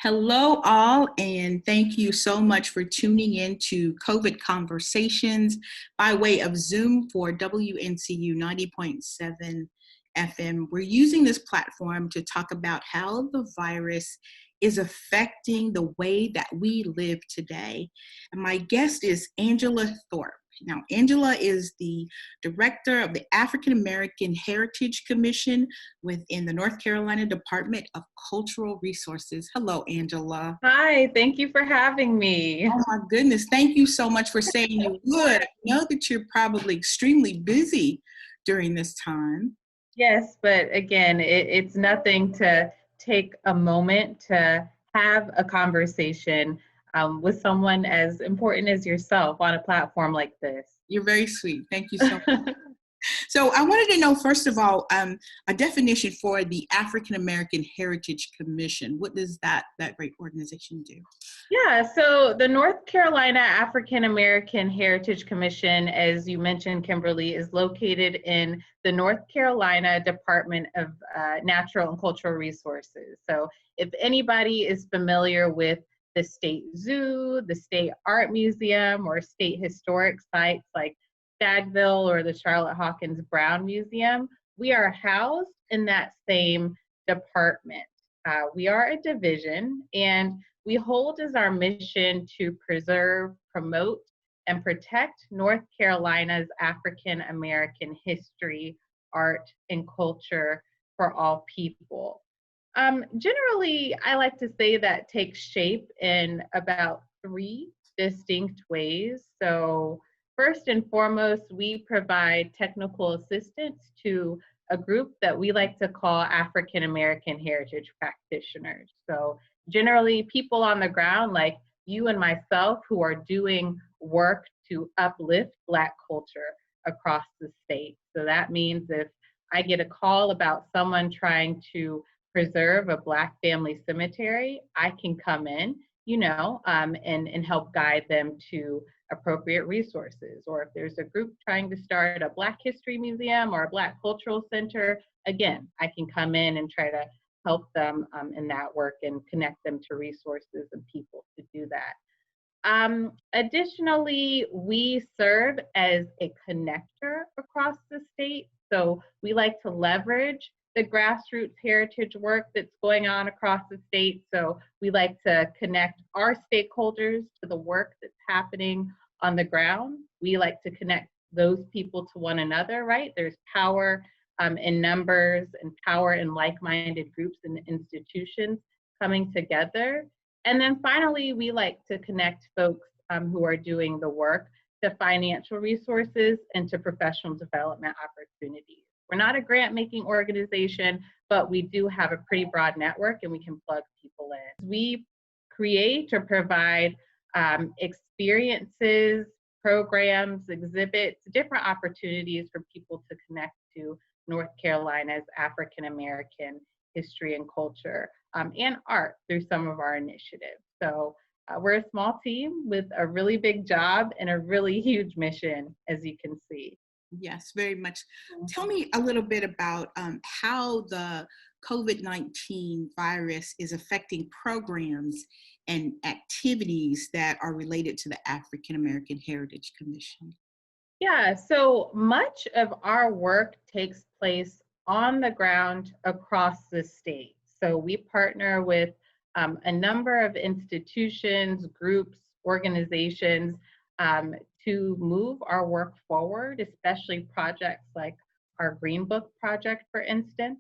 Hello, all, and thank you so much for tuning in to COVID Conversations by way of Zoom for WNCU 90.7 FM. We're using this platform to talk about how the virus is affecting the way that we live today. And my guest is Angela Thorpe. Now, Angela is the director of the AfricanAmerican Heritage Commission within the North Carolina Department of Cultural Resources. Hello, Angela. Hi, thank you for having me. Oh my goodness, thank you so much for saying you would. I know that you're probably extremely busy during this time. Yes, but again, it's nothing to take a moment to have a conversation with someone as important as yourself on a platform like this. You're very sweet. Thank you so much. So I wanted to know, first of all, a definition for the African-American Heritage Commission. What does that great organization do? Yeah, so the North Carolina African-American Heritage Commission, as you mentioned, Kimberly, is located in the North Carolina Department of Natural and Cultural Resources. So if anybody is familiar with the State Zoo, the State Art Museum, or state historic sites like Stagville or the Charlotte Hawkins Brown Museum, we are housed in that same department. We are a division, and we hold as our mission to preserve, promote, and protect North Carolina's African American history, art, and culture for all people. Generally, I like to say that takes shape in about three distinct ways. So first and foremost, we provide technical assistance to a group that we like to call African American heritage practitioners. So generally people on the ground like you and myself who are doing work to uplift Black culture across the state. So that means if I get a call about someone trying to preserve a Black family cemetery, I can come in, and help guide them to appropriate resources. Or if there's a group trying to start a Black History Museum or a Black Cultural Center, again, I can come in and try to help them in that work and connect them to resources and people to do that. Additionally, we serve as a connector across the state. So we like to leverage the grassroots heritage work that's going on across the state. So we like to connect our stakeholders to the work that's happening on the ground. We like to connect those people to one another, right? There's power in numbers and power in like-minded groups and institutions coming together. And then finally, we like to connect folks who are doing the work to financial resources and to professional development opportunities. We're not a grant-making organization, but we do have a pretty broad network and we can plug people in. We create or provide experiences, programs, exhibits, different opportunities for people to connect to North Carolina's African American history and culture and art through some of our initiatives. So we're a small team with a really big job and a really huge mission, as you can see. Yes, very much. Tell me a little bit about how the COVID-19 virus is affecting programs and activities that are related to the African American Heritage Commission. Yeah, so much of our work takes place on the ground across the state. So we partner with a number of institutions, groups, organizations to move our work forward, especially projects like our Green Book project, for instance.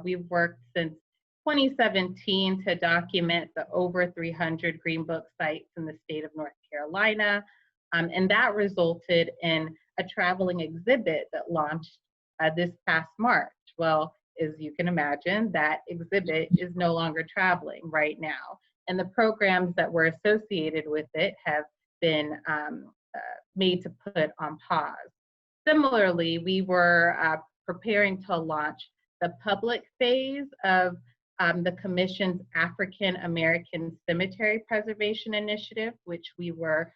We've worked since 2017 to document the over 300 Green Book sites in the state of North Carolina. And that resulted in a traveling exhibit that launched this past March. Well, as you can imagine, that exhibit is no longer traveling right now. And the programs that were associated with it have been made to put on pause. Similarly, we were preparing to launch the public phase of the Commission's African American Cemetery Preservation Initiative, which we were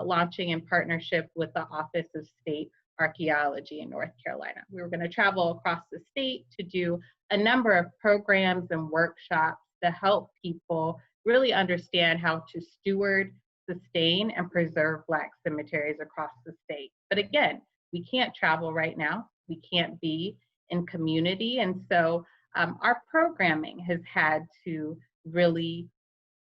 launching in partnership with the Office of State Archaeology in North Carolina. We were going to travel across the state to do a number of programs and workshops to help people really understand how to steward, sustain, and preserve Black cemeteries across the state. But again, we can't travel right now. We can't be in community. And so our programming has had to really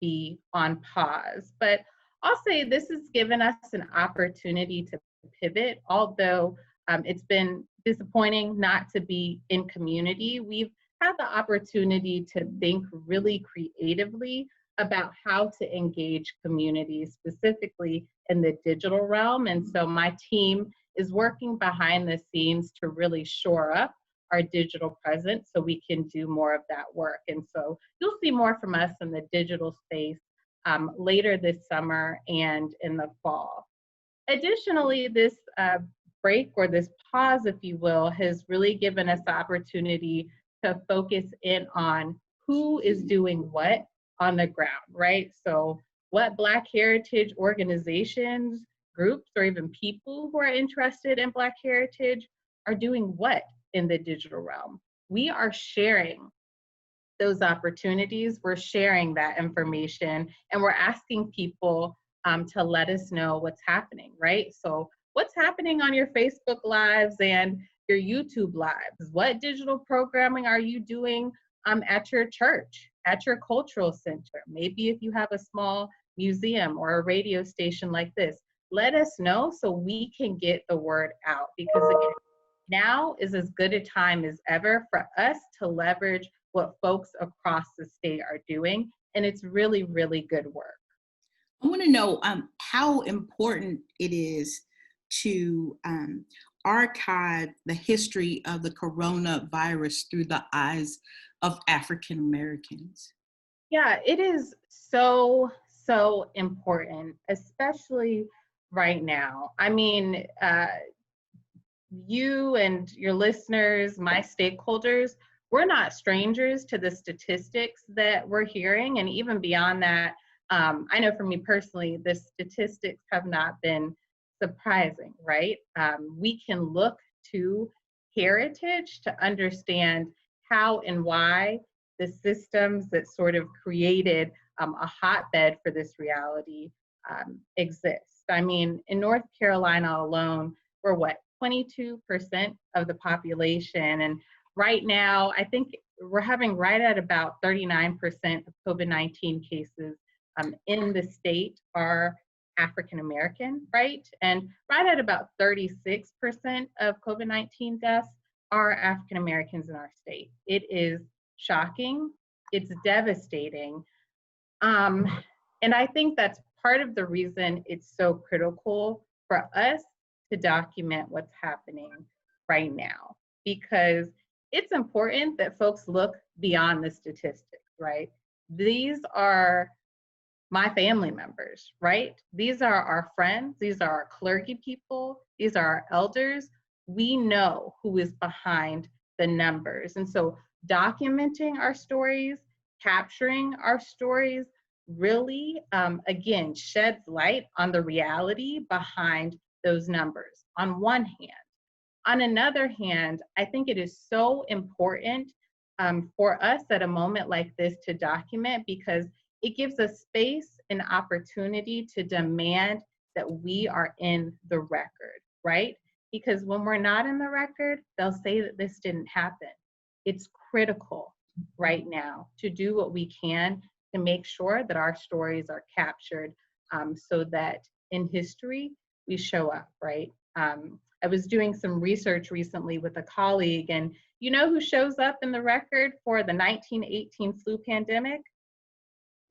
be on pause. But I'll say this has given us an opportunity to pivot. Although it's been disappointing not to be in community, we've had the opportunity to think really creatively about how to engage communities, specifically in the digital realm. And so my team is working behind the scenes to really shore up our digital presence so we can do more of that work. And so you'll see more from us in the digital space later this summer and in the fall. Additionally, this break, or this pause, if you will, has really given us the opportunity to focus in on who is doing what on the ground, right? So what Black heritage organizations, groups, or even people who are interested in Black heritage are doing what in the digital realm. We are sharing those opportunities, we're sharing that information, and we're asking people to let us know what's happening, right? So what's happening on your Facebook Lives and your YouTube Lives? What digital programming are you doing at your church, at your cultural center? Maybe if you have a small museum or a radio station like this, let us know so we can get the word out. Because again, now is as good a time as ever for us to leverage what folks across the state are doing. And it's really, really good work. I want to know how important it is to archive the history of the coronavirus through the eyes of African Americans. Yeah, it is so important, especially right now. I mean, you and your listeners, my stakeholders, we're not strangers to the statistics that we're hearing. And even beyond that, I know for me personally, the statistics have not been surprising, right? We can look to heritage to understand how and why the systems that sort of created a hotbed for this reality exist. I mean, in North Carolina alone, we're what, 22% of the population. And right now, I think we're having right at about 39% of COVID-19 cases in the state are African American, right? And right at about 36% of COVID-19 deaths are African Americans in our state. It is shocking. It's devastating. And I think that's part of the reason it's so critical for us to document what's happening right now, because it's important that folks look beyond the statistics, right? These are my family members, right? These are our friends. These are our clergy people. These are our elders. We know who is behind the numbers. And so documenting our stories, capturing our stories, really, again, sheds light on the reality behind those numbers on one hand. On another hand, I think it is so important for us at a moment like this to document, because it gives us space and opportunity to demand that we are in the record, right? Because when we're not in the record, they'll say that this didn't happen. It's critical right now to do what we can to make sure that our stories are captured so that in history, we show up, right? I was doing some research recently with a colleague, and you know who shows up in the record for the 1918 flu pandemic?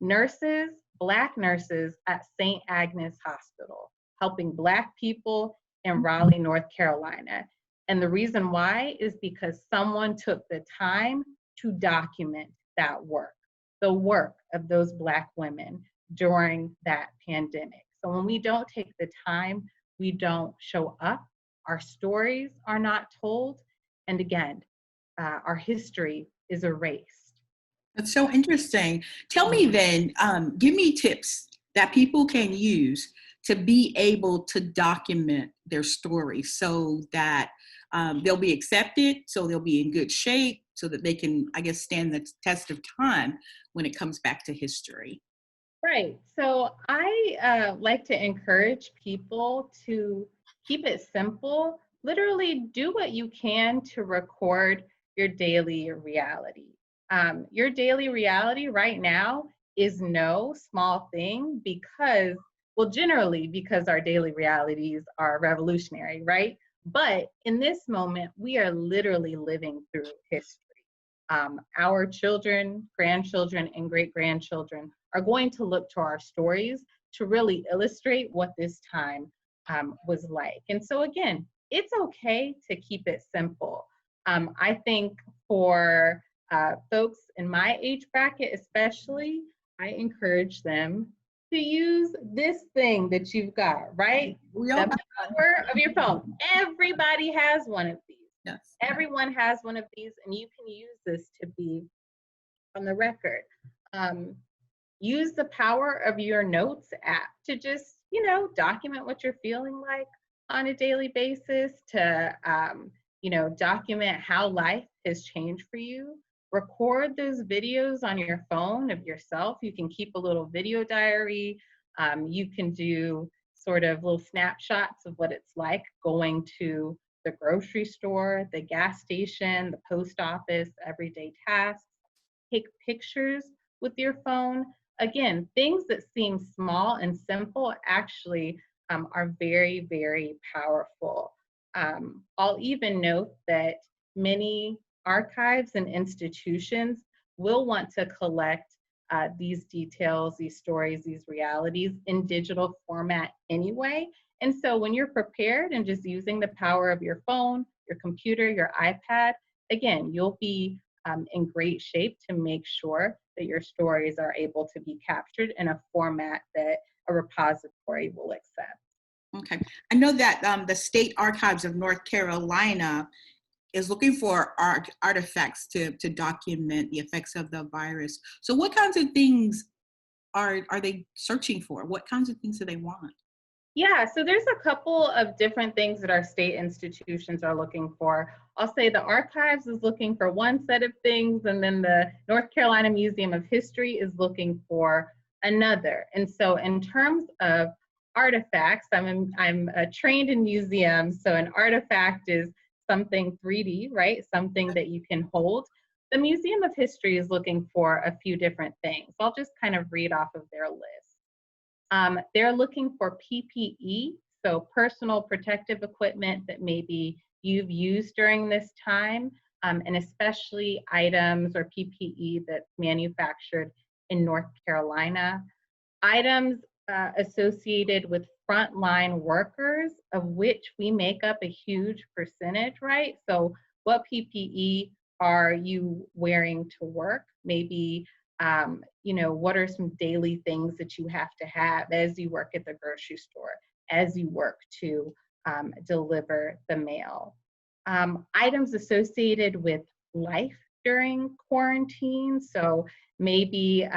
Nurses, Black nurses at St. Agnes Hospital, helping Black people in Raleigh, North Carolina. And the reason why is because someone took the time to document that work, the work of those Black women during that pandemic. So when we don't take the time, we don't show up, our stories are not told, and again, our history is erased. That's so interesting. Tell me then, give me tips that people can use to be able to document their story so that they'll be accepted, so they'll be in good shape so that they can, I guess, stand the test of time when it comes back to history. Right. So I like to encourage people to keep it simple. Literally do what you can to record your daily reality. Your daily reality right now is no small thing because, well, generally because our daily realities are revolutionary, right? But in this moment, we are literally living through history. Our children, grandchildren, and great grandchildren are going to look to our stories to really illustrate what this time was like. And so, again, it's okay to keep it simple. I think for folks in my age bracket, especially, I encourage them to use this thing that you've got, right? We all The power of your phone. Everybody has one of these. yes. Everyone has one of these, and you can use this to be on the record. Use the power of your notes app to just, document what you're feeling like on a daily basis, to, document how life has changed for you. Record those videos on your phone of yourself. You can keep a little video diary. You can do sort of little snapshots of what it's like going to the grocery store, the gas station, the post office, everyday tasks. Take pictures with your phone. Again, things that seem small and simple actually are very, very powerful. I'll even note that many archives and institutions will want to collect these details, these stories, these realities in digital format anyway. And so when you're prepared and just using the power of your phone, your computer, your iPad, again, you'll be in great shape to make sure that your stories are able to be captured in a format that a repository will accept. Okay. I know that the State Archives of North Carolina is looking for artifacts to document the effects of the virus. So what kinds of things are they searching for? What kinds of things do they want? Yeah, so there's a couple of different things that our state institutions are looking for. I'll say the archives is looking for one set of things, and then the North Carolina Museum of History is looking for another. And so in terms of artifacts, I'm trained in museums, so an artifact is something 3D, right? Something that you can hold. The Museum of History is looking for a few different things. I'll just kind of read off of their list. They're looking for PPE, so personal protective equipment that maybe you've used during this time, and especially items or PPE that's manufactured in North Carolina. Items associated with frontline workers, of which we make up a huge percentage, right? So what PPE are you wearing to work? Maybe what are some daily things that you have to have as you work at the grocery store, as you work to deliver the mail? Items associated with life during quarantine. So maybe,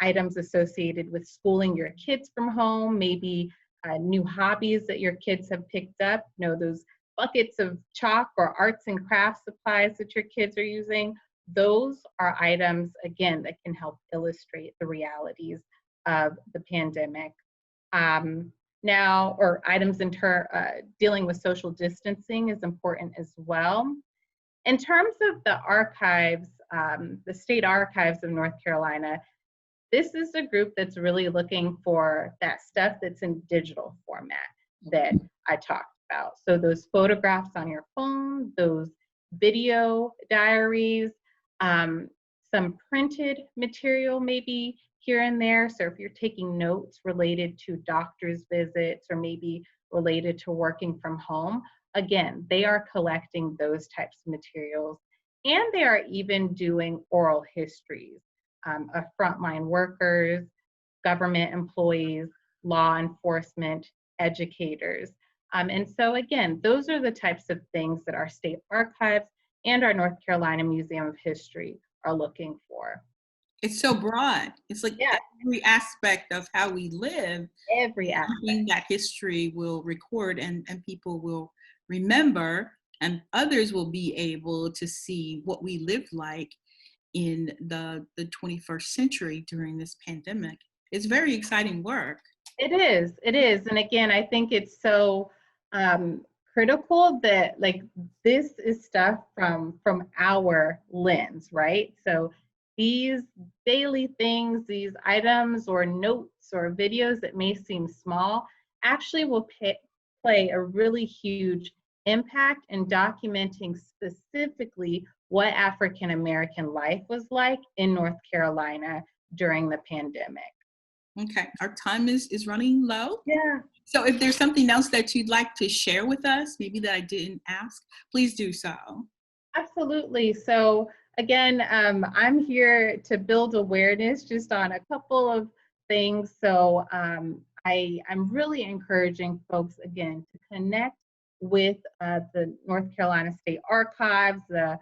items associated with schooling your kids from home, maybe new hobbies that your kids have picked up, those buckets of chalk or arts and crafts supplies that your kids are using. Those are items, again, that can help illustrate the realities of the pandemic. Or items dealing with social distancing is important as well. In terms of the archives, the State Archives of North Carolina, this is a group that's really looking for that stuff that's in digital format that I talked about. So those photographs on your phone, those video diaries, some printed material maybe here and there. So if you're taking notes related to doctor's visits or maybe related to working from home, again, they are collecting those types of materials. And they are even doing oral histories of frontline workers, government employees, law enforcement, educators. And so again, those are the types of things that our state archives and our North Carolina Museum of History are looking for. It's so broad. It's like every aspect of how we live. Every aspect. That history will record and people will remember, and others will be able to see what we lived like in the 21st century during this pandemic. It's very exciting work. It is. It is. And again, I think it's so critical that like this is stuff from our lens, right? So these daily things, these items or notes or videos that may seem small actually will play a really huge impact in documenting specifically what African American life was like in North Carolina during the pandemic. Okay, our time is running low. Yeah. So if there's something else that you'd like to share with us, maybe that I didn't ask, please do so. Absolutely. So again, I'm here to build awareness just on a couple of things. So I'm really encouraging folks again to connect with the North Carolina State Archives, the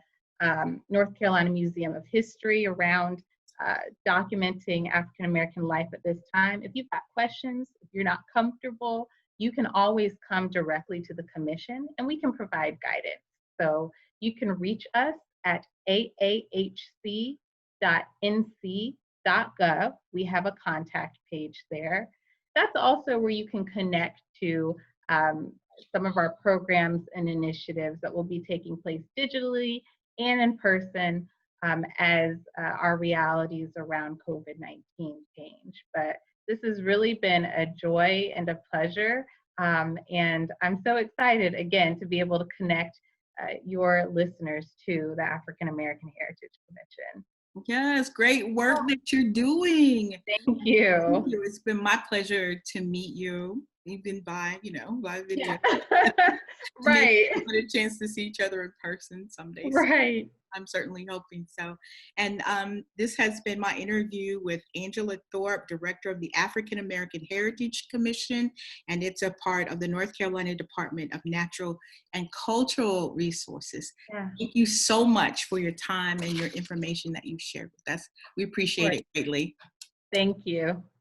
North Carolina Museum of History around documenting African American life at this time. If you've got questions, if you're not comfortable, you can always come directly to the commission and we can provide guidance. So you can reach us at aahc.nc.gov. We have a contact page there. That's also where you can connect to some of our programs and initiatives that will be taking place digitally and in person as our realities around COVID-19 change. But this has really been a joy and a pleasure. And I'm so excited, again, to be able to connect your listeners to the African American Heritage Commission. Yes, great work that you're doing. Thank you. Thank you. It's been my pleasure to meet you, even by, by video. Yeah. Right. Get a chance to see each other in person someday. Right. I'm certainly hoping so. And this has been my interview with Angela Thorpe, Director of the African American Heritage Commission, and it's a part of the North Carolina Department of Natural and Cultural Resources. Yeah. Thank you so much for your time and your information that you shared with us. We appreciate it greatly. Thank you.